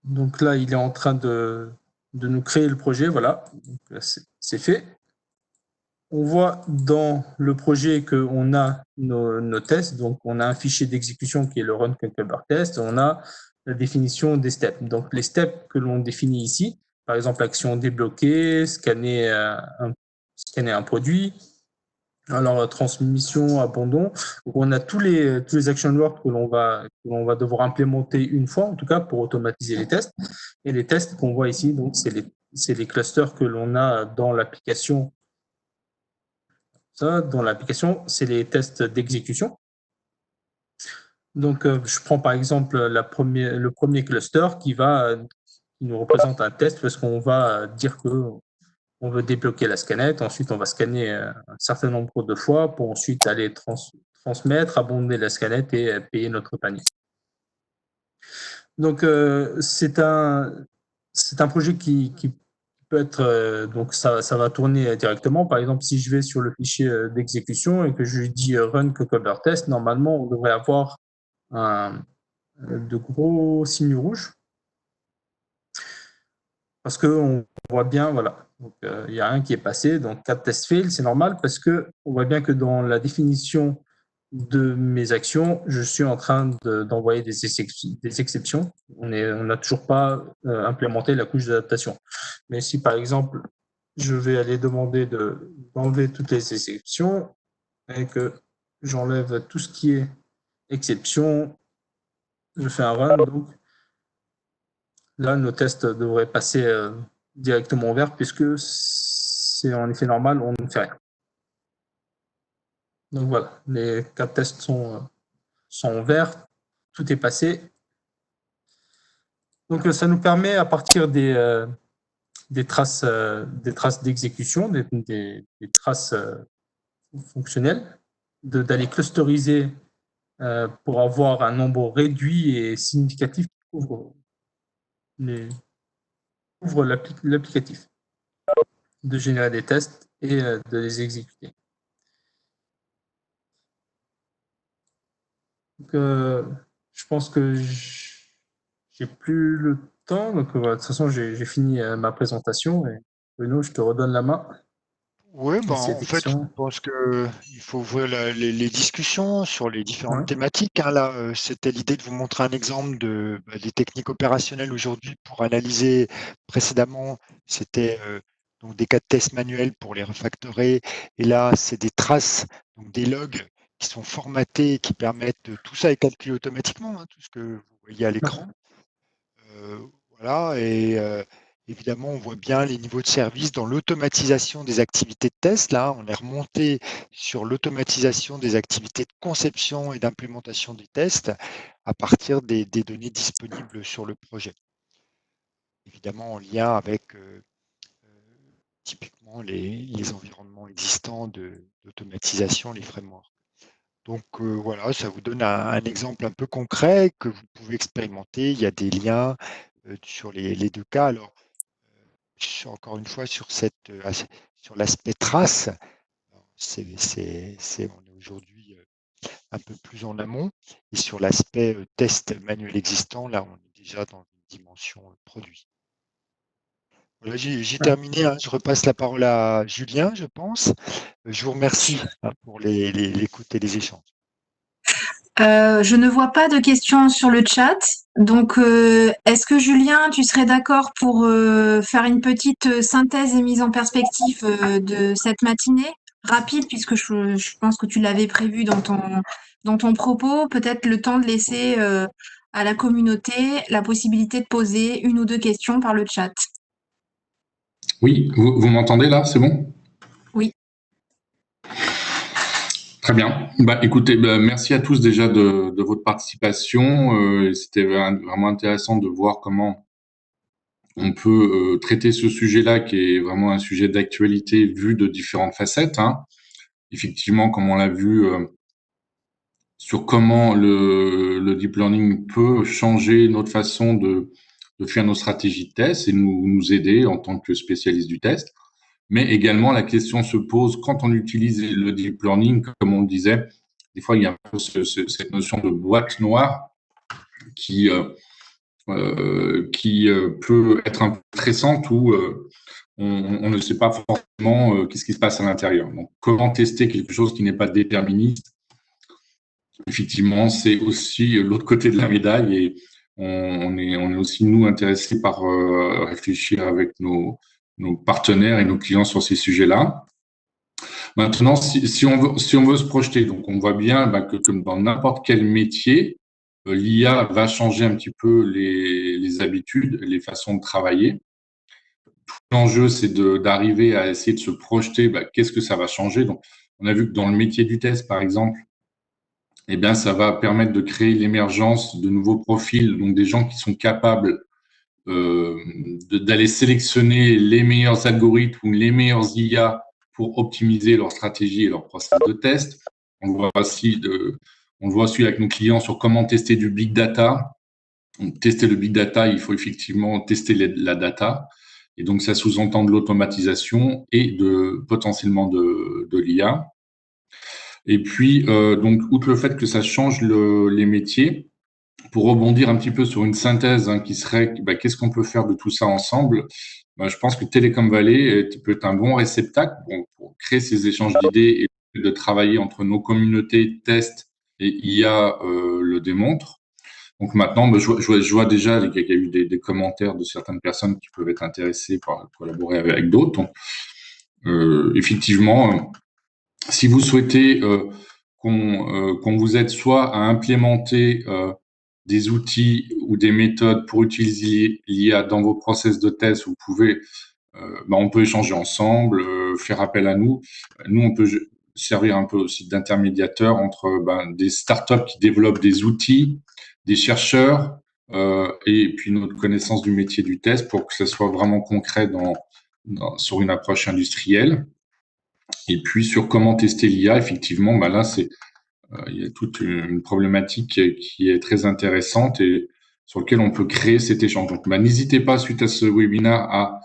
Donc là, il est en train de nous créer le projet. Voilà, c'est fait. On voit dans le projet qu'on a nos tests. Donc, on a un fichier d'exécution qui est le run cucumber test. On a la définition des steps. Donc, les steps que l'on définit ici, par exemple, action débloquée, scanner un produit, alors transmission, abandon. Donc, on a tous les action words que l'on va devoir implémenter une fois, en tout cas, pour automatiser les tests. Et les tests qu'on voit ici, donc c'est les clusters que l'on a dans l'application. Ça, dans l'application, c'est les tests d'exécution. Donc, je prends par exemple le premier cluster qui nous représente un test parce qu'on va dire qu'on veut débloquer la scanette. Ensuite, on va scanner un certain nombre de fois pour ensuite aller transmettre, abonder la scanette et payer notre panier. Donc, c'est un projet qui peut être, donc ça va tourner directement. Par exemple, si je vais sur le fichier d'exécution et que je lui dis run cucumber test, normalement, on devrait avoir de gros signes rouges. Parce qu'on voit bien, voilà, il y a un qui est passé, donc 4 tests fail, c'est normal parce qu'on voit bien que dans la définition de mes actions, je suis en train d'envoyer des exceptions. On n'a toujours pas implémenté la couche d'adaptation. Mais si par exemple, je vais aller demander d'enlever toutes les exceptions et que j'enlève tout ce qui est exception, je fais un run, donc là, nos tests devraient passer directement au vert puisque c'est en effet normal, on ne fait rien. Donc voilà, les 4 tests sont en vert, tout est passé. Donc ça nous permet à partir des traces d'exécution, des traces fonctionnelles, d'aller clusteriser pour avoir un nombre réduit et significatif qui couvre l'applicatif, de générer des tests et de les exécuter. Donc, je pense que j'ai plus le temps. Donc, de toute façon, j'ai fini ma présentation. Et Bruno, je te redonne la main. Oui, S'il y a en des fait, je questions. pense qu'il faut ouvrir les discussions sur les différentes Ouais. thématiques. Hein. Là, c'était l'idée de vous montrer un exemple des techniques opérationnelles aujourd'hui pour analyser. Précédemment, c'était donc des cas de tests manuels pour les refactorer. Et là, c'est des traces, donc des logs qui sont formatés et qui permettent tout ça est calculé automatiquement, hein, tout ce que vous voyez à l'écran. Voilà, et évidemment, on voit bien les niveaux de service dans l'automatisation des activités de test. Là, on est remonté sur l'automatisation des activités de conception et d'implémentation des tests à partir des données disponibles sur le projet. Évidemment, en lien avec typiquement les environnements existants d'automatisation, les frameworks. Donc voilà, ça vous donne un exemple un peu concret que vous pouvez expérimenter. Il y a des liens sur les 2 cas. Alors, encore une fois, sur l'aspect trace, on est aujourd'hui un peu plus en amont. Et sur l'aspect test manuel existant, là, on est déjà dans une dimension produit. Voilà, j'ai terminé. Hein. Je repasse la parole à Julien, je pense. Je vous remercie pour l'écoute et les échanges. Je ne vois pas de questions sur le chat. Donc, est-ce que Julien, tu serais d'accord pour faire une petite synthèse et mise en perspective de cette matinée rapide, puisque je pense que tu l'avais prévu dans ton propos, peut-être le temps de laisser à la communauté la possibilité de poser 1 ou 2 questions par le chat. Oui, vous m'entendez là? C'est bon? Oui. Très bien. Écoutez, merci à tous déjà de votre participation. C'était vraiment intéressant de voir comment on peut traiter ce sujet-là, qui est vraiment un sujet d'actualité vu de différentes facettes. Hein. Effectivement, comme on l'a vu sur comment le deep learning peut changer notre façon de faire nos stratégies de test et nous aider en tant que spécialistes du test. Mais également, la question se pose quand on utilise le deep learning, comme on le disait, des fois, il y a un peu cette notion de boîte noire qui peut être un peu stressante où on ne sait pas forcément qu'est-ce qui se passe à l'intérieur. Donc, comment tester quelque chose qui n'est pas déterministe? Effectivement, c'est aussi l'autre côté de la médaille et on est aussi, nous, intéressés par réfléchir avec nos partenaires et nos clients sur ces sujets-là. Maintenant, si on veut se projeter, donc on voit bien que comme dans n'importe quel métier, l'IA va changer un petit peu les habitudes, les façons de travailler. Tout l'enjeu, c'est d'arriver à essayer de se projeter, qu'est-ce que ça va changer. Donc, on a vu que dans le métier du test, par exemple, eh bien, ça va permettre de créer l'émergence de nouveaux profils, donc des gens qui sont capables d'aller sélectionner les meilleurs algorithmes ou les meilleurs IA pour optimiser leur stratégie et leur process de test. On le voit aussi avec nos clients sur comment tester du big data. Donc, tester le big data, il faut effectivement tester la data. Et donc, ça sous-entend de l'automatisation et potentiellement de l'IA. Et puis, donc, outre le fait que ça change les métiers, pour rebondir un petit peu sur une synthèse qui serait qu'est-ce qu'on peut faire de tout ça ensemble, je pense que Telecom Valley peut être un bon réceptacle pour créer ces échanges d'idées et de travailler entre nos communautés test et IA le démontre. Donc maintenant, je vois déjà qu'il y a eu des commentaires de certaines personnes qui peuvent être intéressées par collaborer avec d'autres. Donc, effectivement, si vous souhaitez qu'on vous aide soit à implémenter des outils ou des méthodes pour utiliser l'IA dans vos process de test, vous pouvez, on peut échanger ensemble, faire appel à nous. Nous, on peut servir un peu aussi d'intermédiateur entre des startups qui développent des outils, des chercheurs et puis notre connaissance du métier du test pour que ça soit vraiment concret sur une approche industrielle. Et puis sur comment tester l'IA, effectivement, là il y a toute une problématique qui est très intéressante et sur lequel on peut créer cet échange. Donc, n'hésitez pas suite à ce webinaire à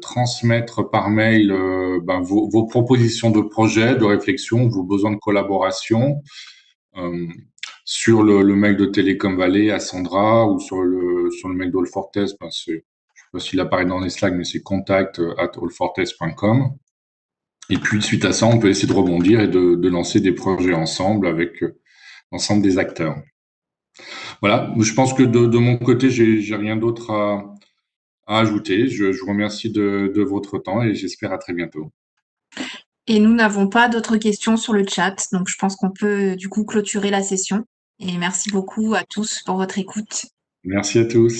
transmettre par mail vos propositions de projet, de réflexion, vos besoins de collaboration sur le mail de Telecom Valley à Sandra ou sur le mail d'Allfortest. Je ne sais pas s'il apparaît dans les slides, mais c'est contact@allfortest.com. Et puis, suite à ça, on peut essayer de rebondir et de lancer des projets ensemble avec l'ensemble des acteurs. Voilà, je pense que de mon côté, j'ai rien d'autre à ajouter. Je vous remercie de votre temps et j'espère à très bientôt. Et nous n'avons pas d'autres questions sur le chat, donc je pense qu'on peut du coup clôturer la session. Et merci beaucoup à tous pour votre écoute. Merci à tous.